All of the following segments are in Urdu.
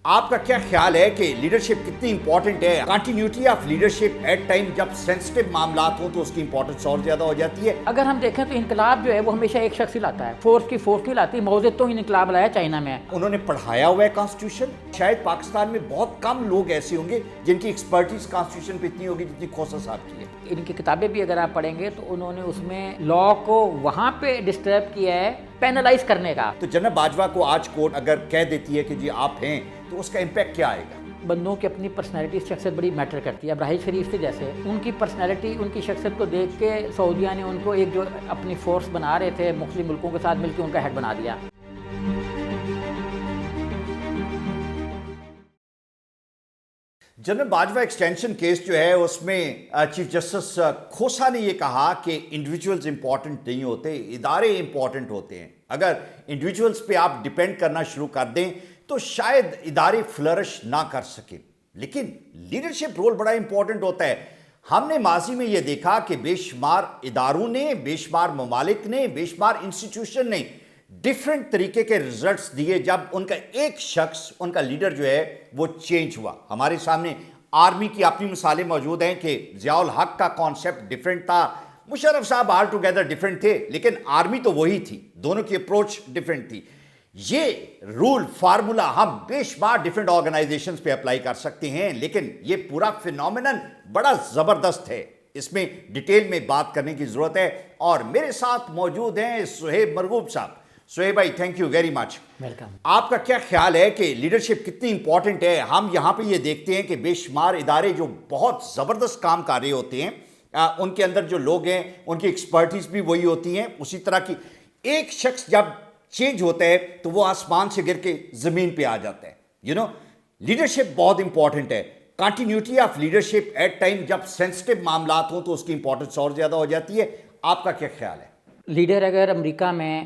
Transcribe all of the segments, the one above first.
آپ کا کیا خیال ہے کہ لیڈرشپ کتنی امپورٹنٹ ہے؟ Continuity of leadership at time جب سینسٹیو معاملات ہوں تو اس کی امپورٹنس اور زیادہ ہو جاتی ہے. اگر ہم دیکھیں تو انقلاب جو ہے وہ ہمیشہ ایک شخص ہی لاتا ہے، فورس نہیں لاتی. ماؤ زے تونگ انقلاب لایا چائنا میں. انہوں نے پڑھایا ہوا ہے کانسٹیٹیوشن. شاید پاکستان میں بہت کم لوگ ایسے ہوں گے جن کی ایکسپرٹیز کانسٹیٹیوشن پہ اتنی ہوگی جتنی کھوسا صاحب کی ہے. ان کی کتابیں بھی اگر آپ پڑھیں گے تو انہوں نے اس میں لا کو وہاں پہ ڈسٹرب کیا ہے پینلائز کرنے کا. تو جنرل باجوہ کو آج کورٹ اگر کہہ دیتی ہے کہ جی آپ ہیں تو اس کا امپیکٹ کیا آئے گا؟ بندوں کی اپنی پرسنالٹی شخصیت بڑی میٹر کرتی ہے. اب راہیل شریف سے جیسے ان کی پرسنالٹی ان کی شخصیت کو دیکھ کے سعودیہ نے ان کو ایک جو اپنی فورس بنا رہے تھے مختلف ملکوں کے ساتھ مل کے ان کا ہیڈ بنا دیا. جنرل باجوہ ایکسٹینشن کیس جو ہے اس میں چیف جسٹس کھوسا نے یہ کہا کہ انڈیویجولز امپورٹنٹ نہیں ہوتے، ادارے امپورٹنٹ ہوتے ہیں. اگر انڈیویجولز پہ آپ ڈیپینڈ کرنا شروع کر دیں تو شاید ادارے فلرش نہ کر سکیں. لیکن لیڈرشپ رول بڑا امپورٹنٹ ہوتا ہے. ہم نے ماضی میں یہ دیکھا کہ بے شمار اداروں نے، بے شمار ممالک نے، بے شمار انسٹیٹیوشن نے ڈیفرنٹ طریقے کے ریزلٹس دیے جب ان کا ایک شخص، ان کا لیڈر جو ہے وہ چینج ہوا. ہمارے سامنے آرمی کی اپنی مثالیں موجود ہیں کہ ضیاء الحق کا کانسیپٹ ڈیفرنٹ تھا، مشرف صاحب آل ٹوگیدر ڈیفرنٹ تھے، لیکن آرمی تو وہی تھی، دونوں کی اپروچ ڈیفرنٹ تھی. یہ رول فارمولا ہم بے شمار ڈیفرنٹ آرگنائزیشنز پہ اپلائی کر سکتے ہیں، لیکن یہ پورا فینومینن بڑا زبردست ہے. اس میں ڈیٹیل میں بات کرنے کی ضرورت ہے. اور میرے ساتھ موجود ہیں سہیب مرغوب صاحب. سہیب بھائی thank you very much. Welcome. آپ کا کیا خیال ہے کہ لیڈرشپ کتنی امپورٹنٹ ہے؟ ہم یہاں پہ یہ دیکھتے ہیں کہ بے شمار ادارے جو بہت زبردست کام کر رہے ہوتے ہیں، ان کے اندر جو لوگ ہیں ان کی ایکسپرٹیز بھی وہی ہوتی ہیں. اسی طرح کی ایک شخص جب چینج ہوتا ہے تو وہ آسمان سے گر کے زمین پہ آ جاتا ہے. لیڈرشپ بہت امپورٹنٹ ہے. Continuity of leadership at time جب سینسٹیو معاملات ہوں تو اس کی امپورٹنس اور زیادہ ہو جاتی ہے. آپ کا کیا خیال ہے؟ لیڈر اگر امریکہ میں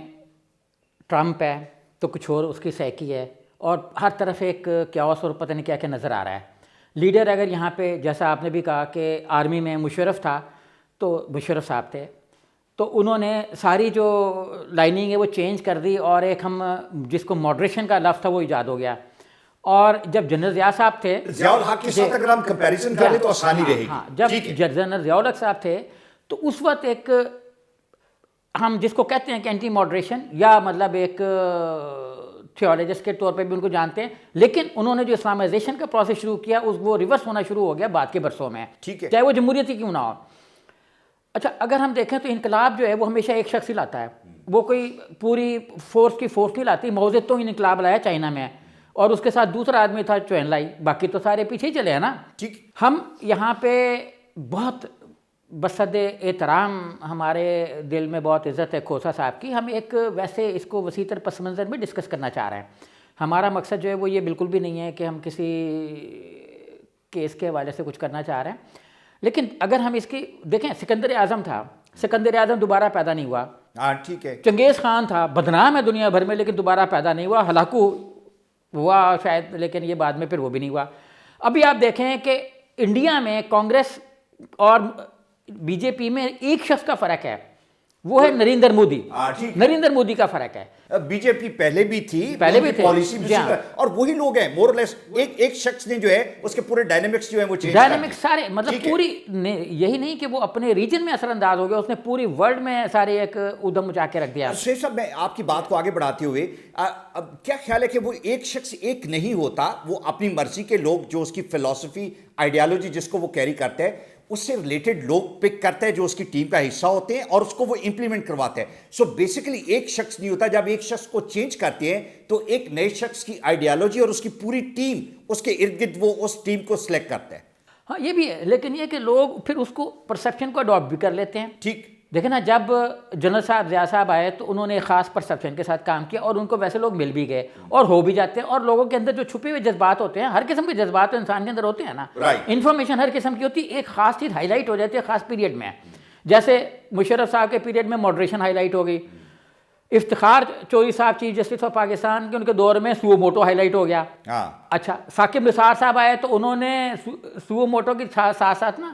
ٹرمپ ہے تو کچھ اور اس کی سائیکی ہے، اور ہر طرف ایک کیاس اور پتہ نہیں کیا کیا نظر آ رہا ہے. لیڈر اگر یہاں پہ جیسا آپ نے بھی کہا کہ آرمی میں مشرف تھا تو مشرف صاحب تھے، تو انہوں نے ساری جو لائننگ ہے وہ چینج کر دی، اور ایک ہم جس کو ماڈریشن کا لفظ تھا وہ ایجاد ہو گیا. اور جب جنرل ضیاء صاحب تھے، ضیاء الحق کے ساتھ اگر ہم کمپیریزن کر لیں تو آسانی رہے گی. جب جنرل ضیاء الحق صاحب تھے تو اس وقت ایک ہم جس کو کہتے ہیں کہ اینٹی ماڈریشن، یا مطلب ایک تھیولوجسٹ کے طور پہ بھی ان کو جانتے ہیں، لیکن انہوں نے جو اسلامائزیشن کا پروسیس شروع کیا وہ ریورس ہونا شروع ہو گیا بعد کے برسوں میں، چاہے وہ جمہوریت ہی کیوں نہ ہو. اچھا اگر ہم دیکھیں تو انقلاب جو ہے وہ ہمیشہ ایک شخص ہی لاتا ہے، وہ کوئی پوری فورس نہیں لاتی. ماؤ زے تونگ انقلاب لایا چائنا میں، اور اس کے ساتھ دوسرا آدمی تھا چوین لائی، باقی تو سارے پیچھے ہی چلے ہیں نا. ہم یہاں پہ بہت بصد احترام، ہمارے دل میں بہت عزت ہے کھوسا صاحب کی. ہم ایک ویسے اس کو وسیع تر پس منظر میں ڈسکس کرنا چاہ رہے ہیں. ہمارا مقصد جو ہے وہ یہ بالکل بھی نہیں ہے کہ ہم کسی کیس کے حوالے سے کچھ کرنا چاہ رہے ہیں. لیکن اگر ہم اس کی دیکھیں، سکندر اعظم تھا، سکندر اعظم دوبارہ پیدا نہیں ہوا. ٹھیک ہے. چنگیز خان تھا، بدنام ہے دنیا بھر میں، لیکن دوبارہ پیدا نہیں ہوا. ہلاکو ہوا شاید، لیکن یہ بعد میں پھر وہ بھی نہیں ہوا. ابھی آپ دیکھیں کہ انڈیا میں کانگریس اور بی جے پی میں ایک شخص کا فرق ہے، وہ ہے نریندر مودی. نریندر مودی کا فرق ہے. بی جے پی پہلے بھی تھی، پہلے بھی تھی پالیسی بھی، اور وہی لوگ ہیں مور لیس. ایک شخص نے جو ہے اس کے پورے ڈائنامکس جو ہیں وہ چینج کر دیے. ڈائنامکس سارے، مطلب پوری یہی نہیں کہ وہ اپنے ریجن میں اثر انداز ہو گیا، اس نے پوری ورلڈ میں سارے ایک ادھم مچا کے رکھ دیا. شیخ صاحب، میں آپ کی بات کو آگے بڑھاتے ہوئے اب کیا خیال ہے کہ وہ ایک شخص ایک نہیں ہوتا، وہ اپنی مرضی کے لوگ جو اس کی فلسفی، آئیڈیالوجی جس کو وہ کیری کرتا ہے، اس سے ریلیٹڈ لوگ پک کرتا ہے جو اس کی ٹیم کا حصہ ہوتے ہیں، اور اس کو وہ امپلیمنٹ کرواتے ہیں. سو بیسیکلی ایک شخص نہیں ہوتا. جب ایک شخص کو چینج کرتے ہیں تو ایک نئے شخص کی آئیڈیالوجی اور اس کی پوری ٹیم اس کے ارد گرد وہ اس ٹیم کو سلیکٹ کرتا ہے. ہاں یہ بھی ہے، لیکن یہ کہ لوگ پھر اس کو پرسیپشن کو اڈاپٹ بھی کر لیتے ہیں. ٹھیک دیکھیں نا، جب جنرل صاحب ضیاء صاحب آئے تو انہوں نے ایک خاص پرسیپشن کے ساتھ کام کیا، اور ان کو ویسے لوگ مل بھی گئے اور ہو بھی جاتے ہیں. اور لوگوں کے اندر جو چھپے ہوئے جذبات ہوتے ہیں، ہر قسم کے جذبات انسان کے اندر ہوتے ہیں نا، انفارمیشن ہر قسم کی ہوتی ہے. ایک خاص چیز ہائی لائٹ ہو جاتی ہے خاص پیریڈ میں، جیسے مشرف صاحب کے پیریڈ میں ماڈریشن ہائی لائٹ ہو گئی. افتخار چوہدری صاحب چیف جسٹس آف پاکستان کے ان کے دور میں سوو موٹو ہائی لائٹ ہو گیا. اچھا ثاقب نثار صاحب آئے تو انہوں نے سوو موٹو کے ساتھ ساتھ نا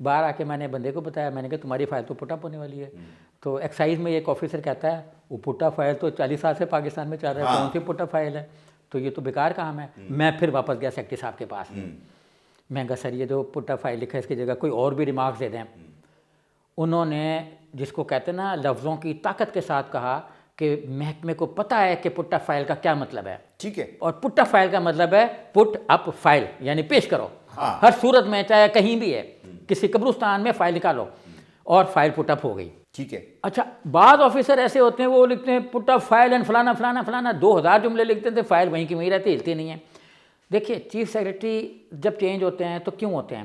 باہر آ کے میں نے بندے کو بتایا, میں نے کہا تمہاری فائل تو پٹ اپ ہونے والی ہے. تو ایکسائز میں ایک آفیسر کہتا ہے وہ پٹ اپ فائل تو 40 سال سے پاکستان میں چل رہا ہے, کون سی پٹ اپ فائل ہے, تو یہ تو بیکار کام ہے. میں پھر واپس گیا سیکرٹری صاحب کے پاس, میں کہا سر یہ جو پٹ اپ فائل لکھا ہے اس کی جگہ کوئی اور بھی ریمارکس دے دیں. انہوں نے جس کو کہتے ہیں نا لفظوں کی طاقت کے ساتھ کہا کہ محکمے کو پتہ ہے کہ پٹ اپ فائل کا کیا مطلب ہے. ٹھیک ہے, اور پٹ اپ فائل کا مطلب ہے پٹ اپ فائل, یعنی پیش کرو. ہر صورت میں چاہے کہیں بھی ہے, کسی قبرستان میں فائل نکالو, اور فائل پٹ اپ ہو گئی. ٹھیک ہے. اچھا بعض آفیسر ایسے ہوتے ہیں وہ لکھتے ہیں پٹ اپ فائل اینڈ فلانا فلانا فلانا, 2000 جملے لکھتے تھے, فائل وہیں کی وہیں رہتی, ہلتی نہیں ہے. دیکھیے چیف سیکرٹری جب چینج ہوتے ہیں تو کیوں ہوتے ہیں؟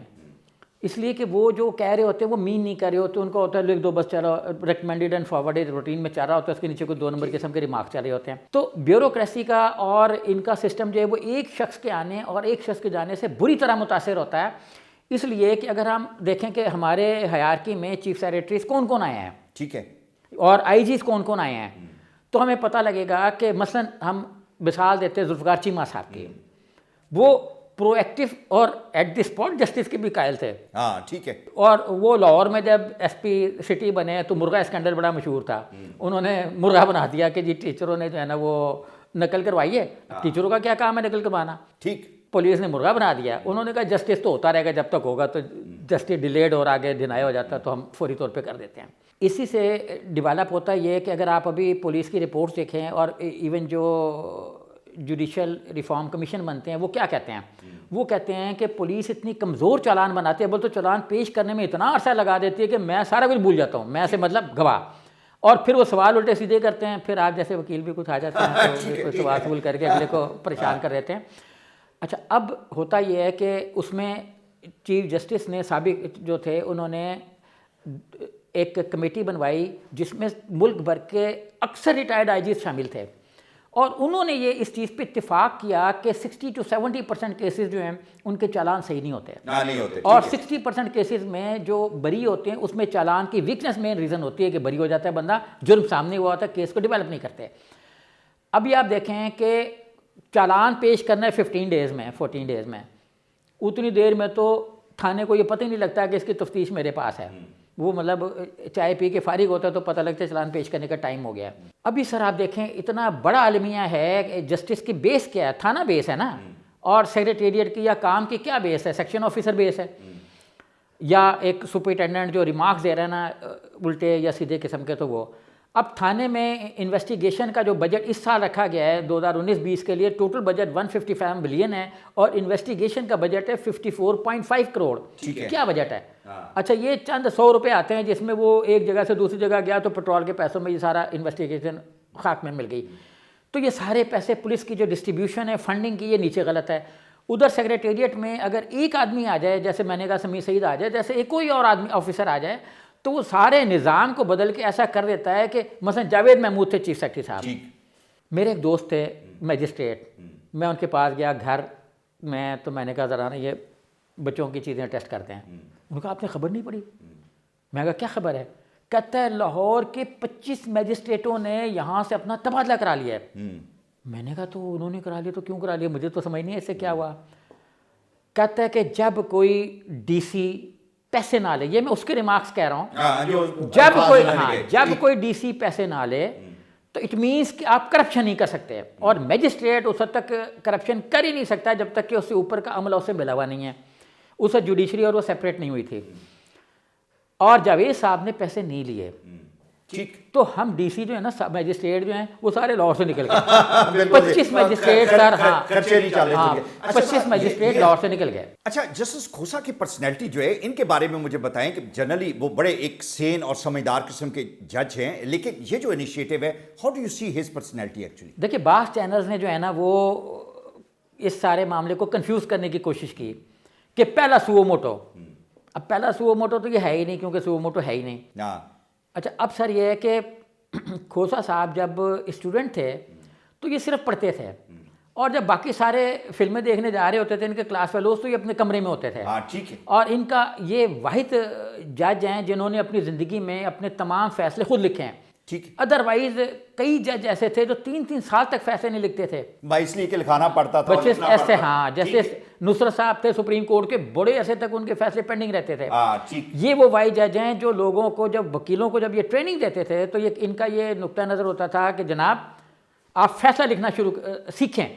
اس لیے کہ وہ جو کہہ رہے ہوتے ہیں وہ مین نہیں کر رہے ہوتے, ان کا ہوتا ہے لکھ دو بس, چلا ریکمینڈیڈ اینڈ فارورڈیڈ روٹین میں چل رہا ہوتا ہے, اس کے نیچے کوئی 2 نمبر قسم کے ریمارک چل رہے ہوتے ہیں. تو بیوروکریسی کا اور ان کا سسٹم جو ہے وہ ایک شخص کے آنے اور ایک شخص کے جانے سے بری طرح متاثر ہوتا ہے. اس لیے کہ اگر ہم دیکھیں کہ ہمارے ہیرارکی میں چیف سیکرٹریز کون کون آئے ہیں, ٹھیک ہے, اور آئی جیز کون کون آئے ہیں, تو ہمیں پتہ لگے گا کہ مثلا ہم مثال دیتے ہیں ذوالفقار چیمہ صاحب کی, وہ پرو ایکٹیو اور ایٹ دی اسپاٹ جسٹس کے بھی قائل تھے. ہاں ٹھیک ہے. اور وہ لاہور میں جب ایس پی سٹی بنے تو مرغا اسکینڈل بڑا مشہور تھا, انہوں نے مرغا بنا دیا کہ جی ٹیچروں نے جو ہے نا وہ نقل کروائی ہے, ٹیچروں کا کیا کام ہے نقل کروانا, ٹھیک. پولیس نے مرغا بنا دیا. انہوں نے کہا جسٹس تو ہوتا رہے گا جب تک ہوگا, تو جسٹس ڈیلیڈ اور آگے ڈینائی ہو جاتا ہے تو ہم فوری طور پہ کر دیتے ہیں. اسی سے ڈیولپ ہوتا ہے یہ کہ اگر آپ ابھی پولیس کی رپورٹس دیکھیں اور ایون جو جوڈیشل ریفارم کمیشن بنتے ہیں وہ کیا کہتے ہیں, وہ کہتے ہیں کہ پولیس اتنی کمزور چالان بناتی ہے, بول تو چالان پیش کرنے میں اتنا عرصہ لگا دیتی ہے کہ میں سارا کچھ بھول جاتا ہوں, میں سے مطلب گواہ, اور پھر وہ سوال الٹے سیدھے کرتے ہیں. پھر آپ جیسے وکیل بھی کچھ آ جاتے ہیں تو سوال سوال کر کے اگلے کو پریشان کر دیتے ہیں. اچھا اب ہوتا یہ ہے کہ اس میں چیف جسٹس نے سابق جو تھے انہوں نے ایک کمیٹی بنوائی جس میں ملک بھر کے اکثر ریٹائرڈ آئی جیز شامل تھے, اور انہوں نے یہ اس چیز پہ اتفاق کیا کہ 60 to 70% کیسز جو ہیں ان کے چالان صحیح نہیں ہوتے, اور 60% کیسز میں جو بری ہوتے ہیں اس میں چالان کی ویکنس مین ریزن ہوتی ہے کہ بری ہو جاتا ہے بندہ, جرم سامنے ہوا ہوتا ہے, کیس کو ڈیولپ نہیں کرتے. ابھی آپ دیکھیں کہ چالان پیش کرنا ہے 15 days میں 14 days میں, اتنی دیر میں تو تھانے کو یہ پتہ ہی نہیں لگتا کہ اس کی تفتیش میرے پاس ہے, وہ مطلب چائے پی کے فارغ ہوتا ہے تو پتہ لگتا ہے چالان پیش کرنے کا ٹائم ہو گیا ہے. ابھی سر آپ دیکھیں اتنا بڑا المیہ ہے کہ جسٹس کی بیس کیا ہے, تھانہ بیس ہے نا, اور سیکریٹریٹ کی یا کام کی کیا بیس ہے, سیکشن آفیسر بیس ہے, یا ایک سپرنٹینڈنٹ جو ریمارکس دے رہے ہیں نا الٹے یا سیدھے قسم کے, تو وہ اب تھانے میں انویسٹیگیشن کا جو بجٹ اس سال رکھا گیا ہے 2019-20 کے لیے, ٹوٹل بجٹ 155 بلین ہے, اور انویسٹیگیشن کا بجٹ ہے 54.5 کروڑ. کیا بجٹ ہے؟ اچھا یہ چند 100 روپے آتے ہیں جس میں وہ ایک جگہ سے دوسری جگہ گیا تو پیٹرول کے پیسوں میں یہ سارا انویسٹیگیشن خاک میں مل گئی. تو یہ سارے پیسے پولیس کی جو ڈسٹریبیوشن ہے فنڈنگ کی, یہ نیچے غلط ہے. ادھر سیکریٹریٹ میں اگر ایک آدمی آ جائے, جیسے میں نے کہا سمیع سعید آ جائے, جیسے ایک کوئی اور آدمی آفیسر آ جائے, تو وہ سارے نظام کو بدل کے ایسا کر دیتا ہے کہ مثلا جاوید محمود تھے چیف سیکرٹری صاحب, میرے ایک دوست تھے میجسٹریٹ, میں ان کے پاس گیا گھر میں, تو میں نے کہا ذرا نا یہ بچوں کی چیزیں ٹیسٹ کرتے ہیں. انہوں نے کہا آپ نے خبر نہیں پڑھی؟ میں کہا کیا خبر ہے؟ کہتا ہے لاہور کے 25 میجسٹریٹوں نے یہاں سے اپنا تبادلہ کرا لیا ہے. میں نے کہا تو انہوں نے کرا لیا تو کیوں کرا لیا, مجھے تو سمجھ نہیں ہے اس سے کیا ہوا. کہتا ہے کہ جب کوئی ڈی سی پیسے نہ لے, یہ میں اس کے ریمارکس کہہ رہا ہوں, جب کوئی ڈی سی پیسے نہ لے تو اٹ مینس کہ آپ کرپشن نہیں کر سکتے, اور میجسٹریٹ اس حد تک کرپشن کر ہی نہیں سکتا جب تک کہ اس سے اوپر کا عملہ اس سے ملا ہوا نہیں ہے, اس سے جوڈیشری اور وہ سیپریٹ نہیں ہوئی تھی. اور جاوید صاحب نے پیسے نہیں لیے, ٹھیک, تو ہم ڈی سی جو ہے نا میجسٹریٹ جو ہیں وہ سارے لاہور سے نکل گئے, 25 میجسٹریٹ سر, ہاں 25 میجسٹریٹ لاہور سے نکل گئے. اچھا جسٹس کھوسا کی پرسنالٹی جو ہے ان کے بارے میں مجھے بتائیں کہ جنرلی وہ بڑے ایک سین اور سمجھدار قسم کے جج ہیں, لیکن یہ جو انیشیٹو ہے how do you see his personality actually? دیکھیے بعض چینلز نے جو ہے نا وہ اس سارے معاملے کو کنفیوز کرنے کی کوشش کی کہ پہلا سوو موٹو. اب پہلا سوو موٹو تو یہ ہے ہی نہیں, کیونکہ سوو موٹو ہے ہی نہیں. اچھا اب سر یہ ہے کہ کھوسا صاحب جب اسٹوڈنٹ تھے تو یہ صرف پڑھتے تھے, اور جب باقی سارے فلمیں دیکھنے جا رہے ہوتے تھے ان کے کلاس فیلوز تو یہ اپنے کمرے میں ہوتے تھے. اور ان کا یہ واحد جج ہیں جنہوں نے اپنی زندگی میں اپنے تمام فیصلے خود لکھے ہیں. ٹھیک. ادروائز کئی جج ایسے تھے جو 3 سال تک فیصلے نہیں لکھتے تھے, اس لیے کہ لکھانا پڑتا تھا. بچے ایسے, ہاں جیسے نصرت صاحب تھے سپریم کورٹ کے, بڑے عرصے تک ان کے فیصلے پینڈنگ رہتے تھے. یہ وہ وائی جج ہیں جو لوگوں کو, جب وکیلوں کو جب یہ ٹریننگ دیتے تھے تو یہ ان کا یہ نقطہ نظر ہوتا تھا کہ جناب آپ فیصلہ لکھنا سیکھیں,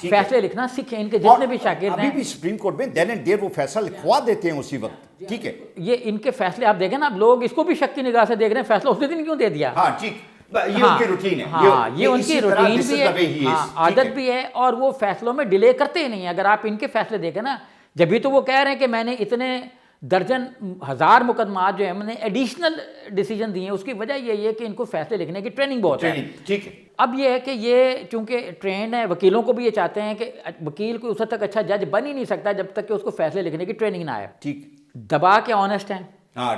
فیصلے لکھنا سیکھیں. ان کے جتنے بھی شاگرد ہیں ابھی بھی سپریم کورٹ میں دین اینڈ دیئر وہ فیصلہ لکھوا دیتے ہیں اسی وقت. ٹھیک ہے, یہ ان کے فیصلے آپ دیکھیں نا, اب لوگ اس کو بھی شک کی نگاہ سے دیکھ رہے ہیں, فیصلہ اسی دن کیوں دے دیا. ہاں ٹھیک, یہ ان کی روٹین ہے. ہاں یہ ان کی روٹین بھی ہے, عادت بھی ہے, اور وہ فیصلوں میں ڈیلے کرتے ہی نہیں ہیں. اگر آپ ان کے فیصلے دیکھیں نا, جبھی تو وہ کہہ رہے ہیں کہ میں نے اتنے درجن ہزار مقدمات جو ہیں میں نے ایڈیشنل ڈیسیجن دیے ہیں, اس کی وجہ یہی ہے کہ ان کو فیصلے لکھنے کی ٹریننگ بہت ہے. ٹھیک ہے, اب یہ ہے کہ یہ چونکہ ٹرینڈ ہے, وکیلوں کو بھی یہ چاہتے ہیں کہ وکیل کوئی اس حد تک اچھا جج بن ہی نہیں سکتا جب تک کہ اس کو فیصلے لکھنے کی ٹریننگ نہ آئے. ٹھیک, دبا کے آنیسٹ ہیں,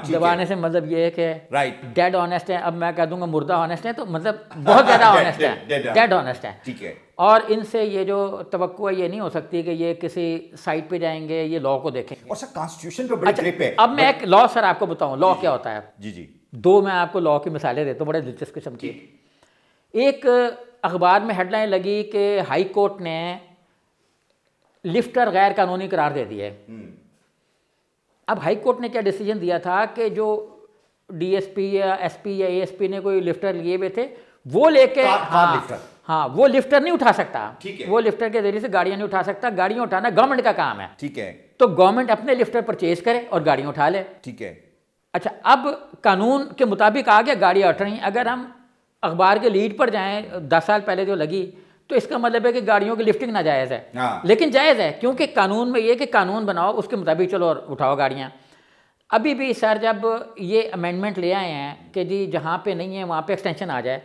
دبانے سے مطلب یہ ہے کہ رائٹ ڈیڈ آنیسٹ ہیں. اب میں کہہ دوں گا مردہ آنیسٹ ہیں تو مطلب بہت زیادہ آنیسٹ ہیں, ڈیڈ آنیسٹ ہیں. ٹھیک ہے, اور ان سے یہ جو توقع ہے یہ نہیں ہو سکتی کہ یہ کسی سائٹ پہ جائیں گے, یہ لا کو دیکھیں گے. اور سر کانسٹیٹیوشن پہ بڑی گرپ ہے. اب میں ایک لا سر آپ کو بتاؤں, لا کیا ہوتا ہے. جی 2 میں آپ کو لا کی مثالیں دیتا ہوں, بڑے دلچسپ قسم کی. ایک اخبار میں ہیڈ لائن لگی کہ ہائی کورٹ نے لفٹر غیر قانونی قرار دے دی ہے. اب ہائی کورٹ نے کیا ڈیسیجن دیا تھا کہ جو ڈی ایس پی یا ایس پی یا اے ایس پی نے کوئی لفٹر لیے ہوئے تھے وہ لے کے, ہاں وہ لفٹر نہیں اٹھا سکتا, وہ لفٹر کے ذریعے سے گاڑیاں نہیں اٹھا سکتا. گاڑیاں اٹھانا گورنمنٹ کا کام ہے. ٹھیک ہے, تو گورنمنٹ اپنے لفٹر پرچیز کرے اور گاڑیاں اٹھا لے. ٹھیک ہے. اچھا, اب قانون کے مطابق آ گیا گاڑیاں اٹھ رہی ہیں. اگر ہم اخبار کے لیڈ پر جائیں 10 سال پہلے جو لگی, تو اس کا مطلب ہے کہ گاڑیوں کی لفٹنگ ناجائز ہے. لیکن جائز ہے, کیونکہ قانون میں یہ کہ قانون بناؤ, اس کے مطابق چلو اٹھاؤ گاڑیاں. ابھی بھی سر جب یہ امینڈمنٹ لے آئے ہیں کہ جی جہاں پہ نہیں ہے وہاں پہ ایکسٹینشن آ جائے,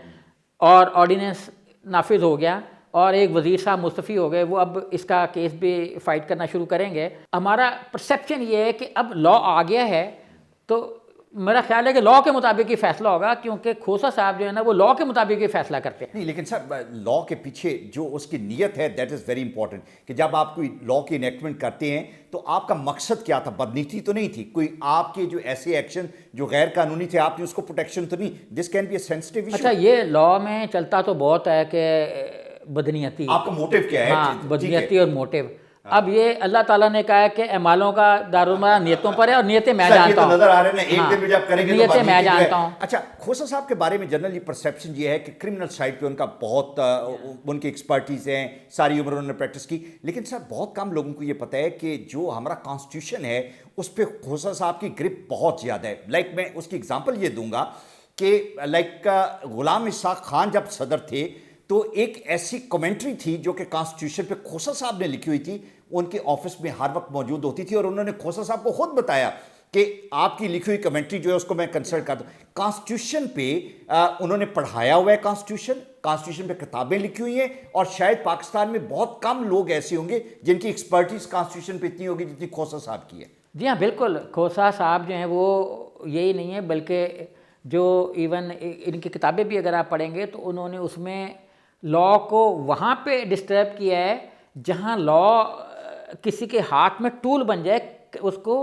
اور آرڈیننس نافذ ہو گیا اور ایک وزیر صاحب مستعفی ہو گئے, وہ اب اس کا کیس بھی فائٹ کرنا شروع کریں گے. ہمارا پرسیپشن یہ ہے کہ اب لا آ گیا ہے, تو میرا خیال ہے کہ لا کے مطابق ہی فیصلہ ہوگا, کیونکہ کھوسا صاحب جو ہے نا وہ لا کے مطابق ہی فیصلہ کرتے ہیں. نہیں لیکن سر لا کے پیچھے جو اس کی نیت ہے دیٹ از ویری امپورٹنٹ, کہ جب آپ کوئی لا کی انیکٹمنٹ کرتے ہیں تو آپ کا مقصد کیا تھا. بدنیتی تو نہیں تھی کوئی, آپ کے جو ایسے ایکشن جو غیر قانونی تھے آپ نے اس کو پروٹیکشن تو نہیں, this can be a sensitive issue. اچھا, یہ لا میں چلتا تو بہت ہے کہ بدنیتی, آپ کا موٹیو کیا ہے. ہاں بدنیتی اور موٹیو. اب یہ اللہ تعالیٰ نے کہا ہے کہ اعمالوں کا دارالمدار نیتوں پر ہے, اور نیتیں میں جانتا ہوں. نظر آ رہے ہیں ایک دن میں جب کریں گے نیتیں میں جانتا ہوں. اچھا, کھوسا صاحب کے بارے میں جنرلی پرسیپشن یہ ہے کہ کرمنل سائڈ پہ ان کا بہت ان کی ایکسپرٹیز ہیں, ساری عمر انہوں نے پریکٹس کی. لیکن سر بہت کم لوگوں کو یہ پتہ ہے کہ جو ہمارا کانسٹیٹیوشن ہے اس پہ کھوسا صاحب کی گرپ بہت زیادہ ہے. لائک میں اس کی ایگزامپل یہ دوں گا کہ لائک غلام اسحاق خان جب صدر تھے تو ایک ایسی کمنٹری تھی جو کہ کانسٹیٹیوشن پہ کھوسا صاحب نے لکھی ہوئی تھی, ان کے آفس میں ہر وقت موجود ہوتی تھی, اور انہوں نے کھوسا صاحب کو خود بتایا کہ آپ کی لکھی ہوئی کمنٹری جو ہے اس کو میں کنسلٹ کر دوں. کانسٹیٹیوشن پہ انہوں نے پڑھایا ہوا ہے, کانسٹیٹیوشن پہ کتابیں لکھی ہوئی ہیں, اور شاید پاکستان میں بہت کم لوگ ایسے ہوں گے جن کی ایکسپرٹیز کانسٹیٹیوشن پہ اتنی ہوگی جتنی کھوسا صاحب کی ہے. جی ہاں بالکل, کھوسا صاحب جو ہیں وہ یہی نہیں ہے, بلکہ جو ایون ان کی کتابیں بھی اگر آپ پڑھیں گے تو انہوں نے اس میں لا کو وہاں پہ ڈسٹرب کیا ہے جہاں لا کسی کے ہاتھ میں ٹول بن جائے اس کو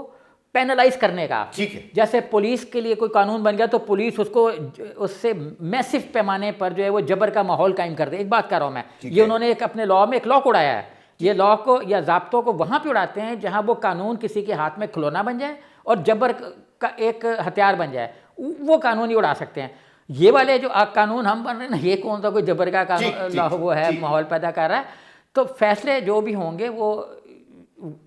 پینلائز کرنے کا. ٹھیک ہے, جیسے پولیس کے لیے کوئی قانون بن گیا تو پولیس اس کو اس سے میسو پیمانے پر جو ہے وہ جبر کا ماحول قائم کر دے. ایک بات کر رہا ہوں میں, یہ انہوں نے ایک اپنے لا میں ایک لا کو اڑایا ہے. یہ لا کو یا ضابطوں کو وہاں پہ اڑاتے ہیں جہاں وہ قانون کسی کے ہاتھ میں کھلونا بن جائے اور جبر کا ایک ہتھیار بن جائے, وہ قانون ہی اڑا سکتے ہیں. یہ والے جو قانون ہم بن رہے ہیں نا, یہ کون سا کوئی جبر کا قانون وہ ہے, ماحول پیدا کر رہا ہے. تو فیصلے جو بھی ہوں گے وہ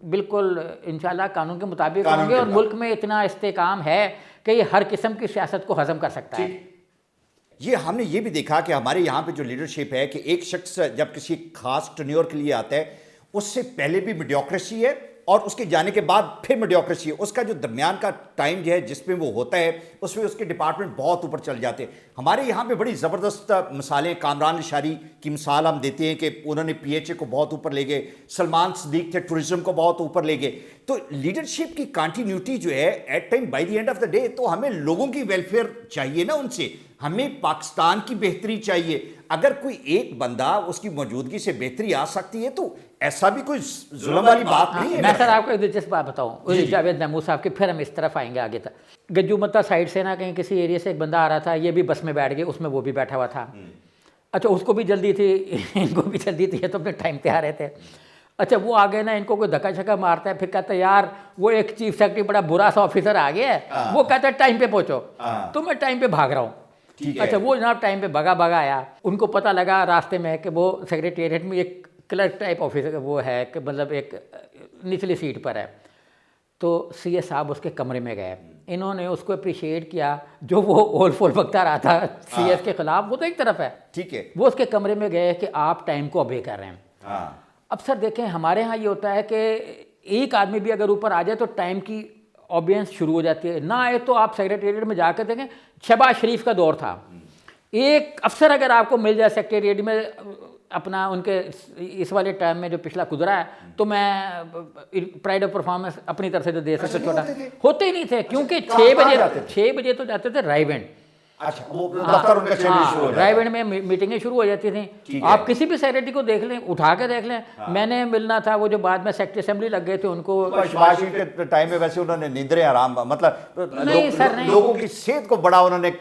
بالکل انشاءاللہ قانون کے مطابق ہوں گے, اور ملک میں اتنا استحکام ہے کہ یہ ہر قسم کی سیاست کو ہضم کر سکتا ہے. یہ ہم نے یہ بھی دیکھا کہ ہمارے یہاں پہ جو لیڈرشپ ہے کہ ایک شخص جب کسی خاص ٹرنیور کے لیے آتا ہے اس سے پہلے بھی میڈیوکریسی ہے اور اس کے جانے کے بعد پھر میڈیوکریسی ہے. اس کا جو درمیان کا ٹائم جو ہے جس میں وہ ہوتا ہے اس میں اس کے ڈپارٹمنٹ بہت اوپر چل جاتے ہیں. ہمارے یہاں پہ بڑی زبردست مثالیں, کامران اشاری کی مثال ہم دیتے ہیں کہ انہوں نے پی ایچ اے کو بہت اوپر لے گئے, سلمان صدیق تھے ٹورزم کو بہت اوپر لے گئے. تو لیڈرشپ کی کنٹینیوٹی جو ہے at time by the end of the day, تو ہمیں لوگوں کی ویلفیئر چاہیے نا, ان سے ہمیں پاکستان کی بہتری چاہیے. اگر کوئی ایک بندہ اس کی موجودگی سے بہتری آ سکتی ہے تو ایسا بھی کوئی ظلم والی بات نہیں ہے. میں سر آپ کو ایک دلچسپ بات بتاؤں جاوید محمود صاحب کی، پھر ہم اس طرف آئیں گے آگے تک. گجو متا سائڈ سے نا کہیں کسی ایریا سے ایک بندہ آ رہا تھا، یہ بھی بس میں بیٹھ گئے، اس میں وہ بھی بیٹھا ہوا تھا. اچھا اس کو بھی جلدی تھی، ان کو بھی جلدی تھی، یہ تو اپنے ٹائم پہ آ رہے تھے. اچھا وہ آگے نا ان کو کوئی دھکا شکا مارتا ہے، پھر کہتا ہے یار وہ ایک چیف سیکرٹری بڑا برا سا آفیسر آ گیا ہے، وہ کہتا ہے ٹائم پہ پہنچو، تو میں ٹائم پہ بھاگ رہا ہوں. اچھا وہ جناب ٹائم پہ بھگا آیا. ان کو پتہ لگا راستے میں کہ وہ سیکریٹریٹ میں ایک کلرک ٹائپ آفیسر وہ ہے کہ مطلب ایک نچلی سیٹ پر ہے. تو سی ایس صاحب اس کے کمرے میں گئے، انہوں نے اس کو اپریشیٹ کیا جو وہ اول فول بکتا رہا تھا سی ایس کے خلاف، وہ تو ایک طرف ہے، ٹھیک ہے. وہ اس کے کمرے میں گئے کہ آپ ٹائم کو اوبے کر رہے ہیں. اب سر دیکھیں ہمارے ہاں یہ ہوتا ہے کہ ایک آدمی بھی اگر اوپر آ جائے تو ٹائم کی اوبیئنس شروع ہو جاتی ہے. نہ آئے تو آپ سیکریٹریٹ میں جا کے دیکھیں، شہباز شریف کا دور تھا، ایک افسر اگر آپ کو مل جائے سیکریٹریٹ میں اپنا ان کے اس والے ٹائم میں جو پچھلا گزرا ہے، تو میں پرائڈ آف پرفارمنس اپنی طرف سے جو دے سکتے چھوٹا ہوتے ہی نہیں تھے، کیونکہ 6 بجے تو جاتے تھے رائے ونڈ. اچھا وہ دفتر ان کا چلنا شروع ہو جاتا ہے. رائے ونڈ میں میٹنگیں شروع ہو جاتی تھیں. آپ کسی بھی سیکریٹری کو دیکھ لیں، اٹھا کے دیکھ لیں. میں نے ملنا تھا وہ جو بعد میں سیکٹری اسمبلی لگ گئے تھے ان کو، شہباز شریف کے ٹائم میں ویسے انہوں نے نیندریں آرام مطلب نہیں سر نہیں، لوگوں کی صحت کو بڑا انہوں نے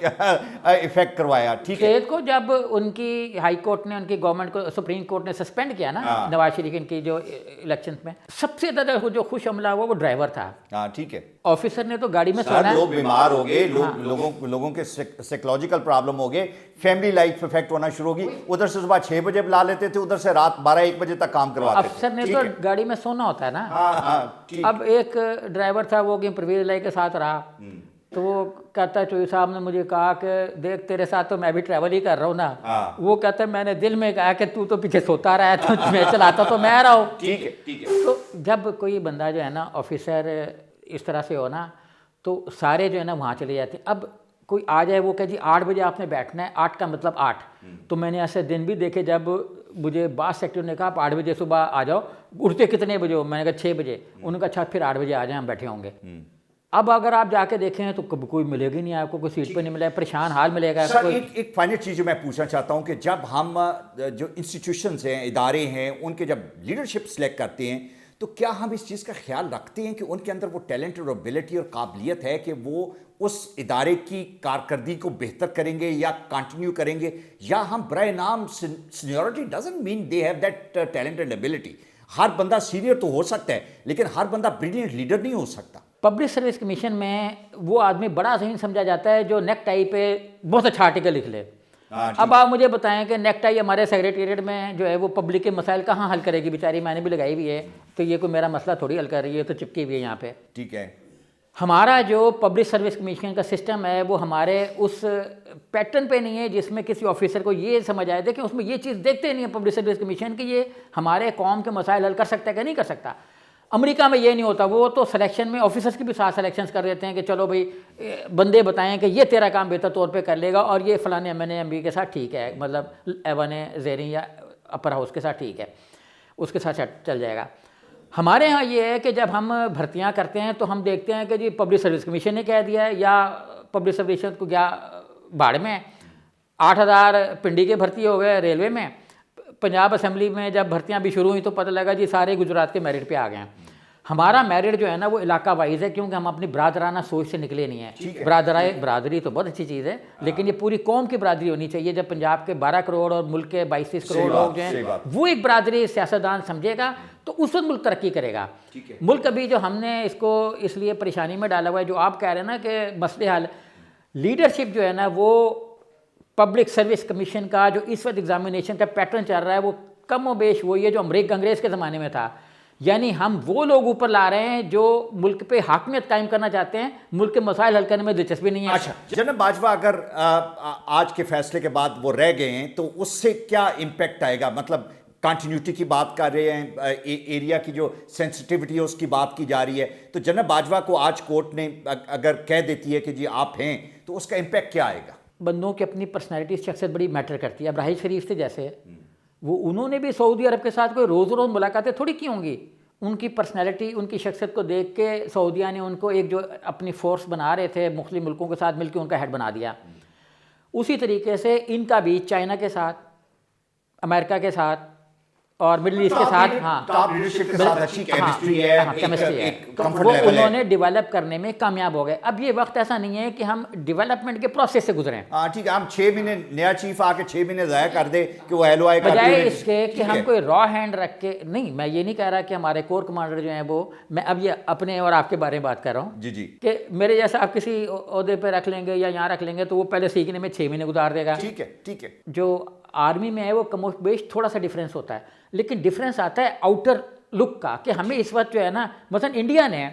افیکٹ کروایا. ٹھیک ہے. صحت کو جب ان کی ہائی کورٹ نے ان کی گورنمنٹ کو سپریم کورٹ نے سسپینڈ کیا نا نواز شریف ان کی جو الیکشن میں، سب سے زیادہ جو خوش عملہ ہوا وہ ڈرائیور تھا. ہاں ٹھیک ہے. آفیسر نے تو گاڑی میں سونا ہے، لوگ بیمار ہو گئے، لوگوں کے سائیکولوجیکل پرابلم ہو گئے، فیملی لائف افیکٹ ہونا شروع ہوگی. ادھر سے صبح 6 بجے بلا لیتے تھے، ادھر سے رات 12-1 بجے تک کام کرواتے تھے. افسر نے تو گاڑی میں سونا ہوتا ہے نا. اب ایک ڈرائیور تھا وہ کہ پرویز الہی کے ساتھ رہا، تو وہ کہتا ہے چوہی صاحب نے مجھے کہا کہ دیکھ تیرے ساتھ تو میں بھی ٹریول ہی کر رہا ہوں نا. وہ کہتا ہے میں نے دل میں کہا کہ تو پیچھے سوتا رہا ہے تو میں چلاتا تو میں رہا ہوں. ٹھیک ہے. تو جب کوئی بندہ جو ہے نا آفیسر اس طرح سے ہو نا، تو سارے جو ہے نا وہاں چلے جاتے ہیں. اب کوئی آ جائے وہ کہ جی 8 بجے آپ نے بیٹھنا ہے، 8 کا مطلب 8. تو میں نے ایسے دن بھی دیکھے جب مجھے بعض سیکٹر نے کہا آپ 8 بجے صبح آ جاؤ. اٹھتے کتنے بجے ہو؟ میں نے کہا 6 بجے. انہوں نے کہا اچھا پھر 8 بجے آ جائیں، ہم بیٹھے ہوں گے. اب اگر آپ جا کے دیکھیں تو کوئی ملے گی نہیں آپ کو، کوئی سیٹ پہ نہیں ملے گا، پریشان حال ملے گا. سر ایک فائنل چیز جو میں پوچھنا چاہتا ہوں کہ جب ہم جو انسٹیٹیوشنز ہیں، ادارے ہیں، ان کے جب لیڈرشپ سلیکٹ کرتے ہیں تو کیا ہم اس چیز کا خیال رکھتے ہیں کہ ان کے اندر وہ ٹیلنٹ اور ابیلٹی اور قابلیت ہے کہ وہ اس ادارے کی کارکردگی کو بہتر کریں گے یا کنٹینیو کریں گے، یا ہم برائے نام seniority doesn't mean they have that talent and ability. ہر بندہ سینئر تو ہو سکتا ہے لیکن ہر بندہ بریلینٹ لیڈر نہیں ہو سکتا. پبلک سروس کمیشن میں وہ آدمی بڑا ذہین سمجھا جاتا ہے جو نیک ٹائی پہ بہت اچھا آرٹیکل لکھ لے. اب آپ مجھے بتائیں کہ نیک ٹائی ہمارے سیکریٹریٹ میں جو ہے وہ پبلک کے مسائل کہاں حل کرے گی بیچاری؟ میں نے بھی لگائی ہوئی ہے، تو یہ کوئی میرا مسئلہ تھوڑی حل کر رہی ہے، تو چپکی ہوئی ہے یہاں پہ. ٹھیک ہے. ہمارا جو پبلک سروس کمیشن کا سسٹم ہے وہ ہمارے اس پیٹرن پہ نہیں ہے جس میں کسی آفیسر کو یہ سمجھ آئے. دیکھیں اس میں یہ چیز دیکھتے نہیں ہیں پبلک سروس کمیشن کہ یہ ہمارے قوم کے مسائل حل کر سکتا ہے کہ نہیں کر سکتا. امریکہ میں یہ نہیں ہوتا، وہ تو سلیکشن میں آفیسرس کی بھی ساتھ سلیکشنز کر دیتے ہیں کہ چلو بھائی بندے بتائیں کہ یہ تیرا کام بہتر طور پہ کر لے گا اور یہ فلاں M N A M B کے ساتھ ٹھیک ہے، مطلب ایون اے زیریں یا اپر ہاؤس کے ساتھ ٹھیک ہے، اس کے ساتھ چل جائے گا. ہمارے ہاں یہ ہے کہ جب ہم بھرتیاں کرتے ہیں تو ہم دیکھتے ہیں کہ جی پبلک سروس کمیشن نے کہہ دیا ہے یا پبلک سروس کو کیا باڑ میں 8000 پنڈی کے بھرتی ہو گئے ریلوے میں. پنجاب اسمبلی میں جب بھرتیاں بھی شروع ہوئی تو پتہ لگا جی سارے گجرات کے میرٹ پہ آ گئے ہیں. ہمارا میرٹ جو ہے نا وہ علاقہ وائز ہے کیونکہ ہم اپنی برادرانہ سوچ سے نکلے نہیں ہیں. برادری تو بہت اچھی چیز ہے لیکن یہ پوری قوم کی برادری ہونی چاہیے. جب پنجاب کے 12 کروڑ اور ملک کے 22-23 کروڑ لوگ جو ہیں وہ ایک برادری سیاستدان سمجھے گا تو اس وقت ملک ترقی کرے گا. ملک ابھی جو ہم نے اس کو اس لیے پریشانی میں ڈالا ہوا ہے جو آپ کہہ رہے ہیں نا کہ مسئلے حل، لیڈرشپ جو ہے نا وہ پبلک سروس کمیشن کا جو اس وقت ایگزامینیشن کا پیٹرن چل رہا ہے وہ کم و بیش وہی ہے جو انگریز کے زمانے میں تھا. یعنی ہم وہ لوگ اوپر لا رہے ہیں جو ملک پہ حاکمیت قائم کرنا چاہتے ہیں، ملک کے مسائل حل کرنے میں دلچسپی نہیں ہے. اچھا جناب باجوہ، اگر آج کے فیصلے کے بعد وہ رہ گئے ہیں تو اس سے کیا امپیکٹ آئے گا؟ مطلب کنٹینیوٹی کی بات کر رہے ہیں، ایریا کی جو سینسٹیوٹی ہے اس کی بات کی جا رہی ہے، تو جناب باجوہ کو آج کورٹ نے اگر کہہ دیتی ہے کہ جی آپ ہیں تو اس کا امپیکٹ کیا آئے گا؟ بندوں کی اپنی پرسنالٹی شخصیت بڑی میٹر کرتی ہے. اب راحیل شریف تھے جیسے، وہ انہوں نے بھی سعودی عرب کے ساتھ کوئی روز ملاقاتیں تھوڑی کی ہوں گی. ان کی پرسنالٹی، ان کی شخصیت کو دیکھ کے سعودیہ نے ان کو ایک جو اپنی فورس بنا رہے تھے مختلف ملکوں کے ساتھ مل کے ان کا ہیڈ بنا دیا. اسی طریقے سے ان کا بھی چائنا کے ساتھ، امریکہ کے ساتھ، اور مڈل ایسٹ کے ساتھ ہاں ٹاپ لیڈرشپ کے ساتھ اچھی کیمسٹری ہے, کیمسٹری ہے, ایک تو comfort وہ level ہے. انہوں نے ڈیولپ کرنے میں کامیاب ہو گئے. اب یہ وقت ایسا نہیں ہے کہ ہم ڈیولپمنٹ کے پروسیس سے گزرے ہیں. ہاں ٹھیک ہے, ہم 6 مہینے نیا چیف آ کے 6 مہینے ضائع کر دے کہ وہ ایل او آئی بجائے اس کے کہ ہم کوئی را ہینڈ رکھ کے, نہیں میں یہ نہیں کہہ رہا کہ ہمارے کور کمانڈر جو ہیں وہ, میں اب یہ اپنے اور آپ کے بارے میں بات کر رہا ہوں جی جی کہ میرے جیسا آپ کسی عہدے پہ رکھ لیں گے یا یہاں رکھ لیں گے تو وہ پہلے سیکھنے میں 6 مہینے گزار دے گا. ٹھیک ہے ٹھیک ہے. جو آرمی میں ہے وہ کم و بیش تھوڑا سا ڈفرینس ہوتا ہے, لیکن ڈفرینس آتا ہے آؤٹر لک کا, کہ ہمیں اس وقت جو ہے نا مثلا انڈیا نے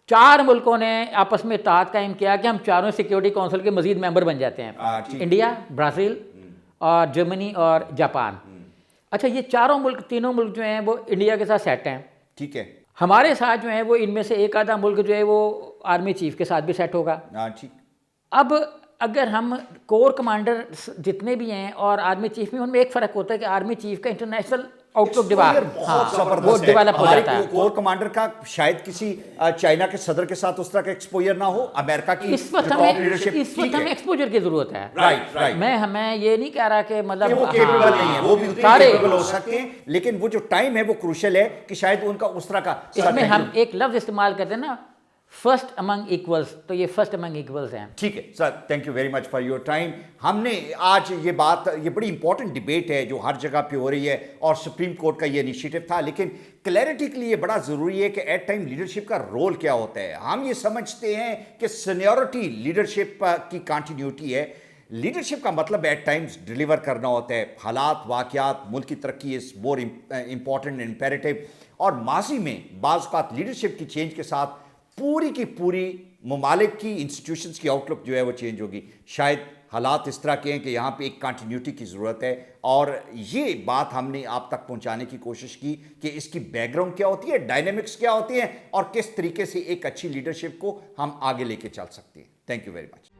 4 ملکوں نے آپس میں اتحاد قائم کیا کہ ہم چاروں سیکیورٹی کونسل کے مزید ممبر بن جاتے ہیں, انڈیا, برازیل اور جرمنی اور جاپان. اچھا یہ چاروں ملک, تینوں ملک جو ہیں وہ انڈیا کے ساتھ سیٹ ہیں. ٹھیک ہے. ہمارے ساتھ جو ہیں وہ ان میں سے ایک آدھا ملک جو ہے وہ آرمی چیف کے ساتھ بھی سیٹ ہوگا. ہاں ٹھیک. اب اگر ہم کور کمانڈر جتنے بھی ہیں اور آرمی چیف میں, ان میں ایک فرق ہوتا ہے کہ آرمی چیف کا انٹرنیشنل آؤٹ لک وہ ڈیولپ ہو جاتا ہے. کور کمانڈر کا شاید کسی چائنا کے صدر کے ساتھ اس طرح کا ایکسپوجر نہ ہو, امریکہ کی اس وقت ہمیں ایکسپوجر کی ضرورت ہے. میں یہ نہیں کہہ رہا کہ مطلب وہ کیپیبل نہیں ہے, وہ بھی سارے کیپیبل ہو سکتے ہیں, لیکن وہ جو ٹائم ہے وہ کروشل ہے کہ شاید ان کا اس طرح کا. اس میں ہم ایک لفظ استعمال کرتے ہیں نا, فرسٹ امنگ ایکولز, تو یہ فرسٹ امنگ ایکولز ہیں. ٹھیک ہے sir, thank you very much for your time. ہم نے آج یہ بات, یہ بڑی امپورٹنٹ ڈبیٹ ہے جو ہر جگہ پہ ہو رہی ہے, اور سپریم کورٹ کا یہ انیشیٹو تھا, لیکن کلیئرٹی کے لیے بڑا ضروری ہے کہ ایٹ ٹائم لیڈرشپ کا رول کیا ہوتا ہے. ہم یہ سمجھتے ہیں کہ سینیورٹی لیڈرشپ کی کنٹینیوٹی ہے. لیڈرشپ کا مطلب ایٹ ٹائمز ڈلیور کرنا ہوتا ہے. حالات, واقعات, ملک کی ترقی از مور امپورٹنٹ امپیریٹو, اور ماضی میں بعض اوقات لیڈرشپ کی چینج کے ساتھ پوری کی پوری ممالک کی انسٹیٹیوشنز کی آؤٹ لک جو ہے وہ چینج ہوگی. شاید حالات اس طرح کے ہیں کہ یہاں پہ ایک کنٹینیوٹی کی ضرورت ہے, اور یہ بات ہم نے آپ تک پہنچانے کی کوشش کی کہ اس کی بیک گراؤنڈ کیا ہوتی ہے, ڈائنامکس کیا ہوتی ہیں, اور کس طریقے سے ایک اچھی لیڈرشپ کو ہم آگے لے کے چل سکتے ہیں. Thank you very much.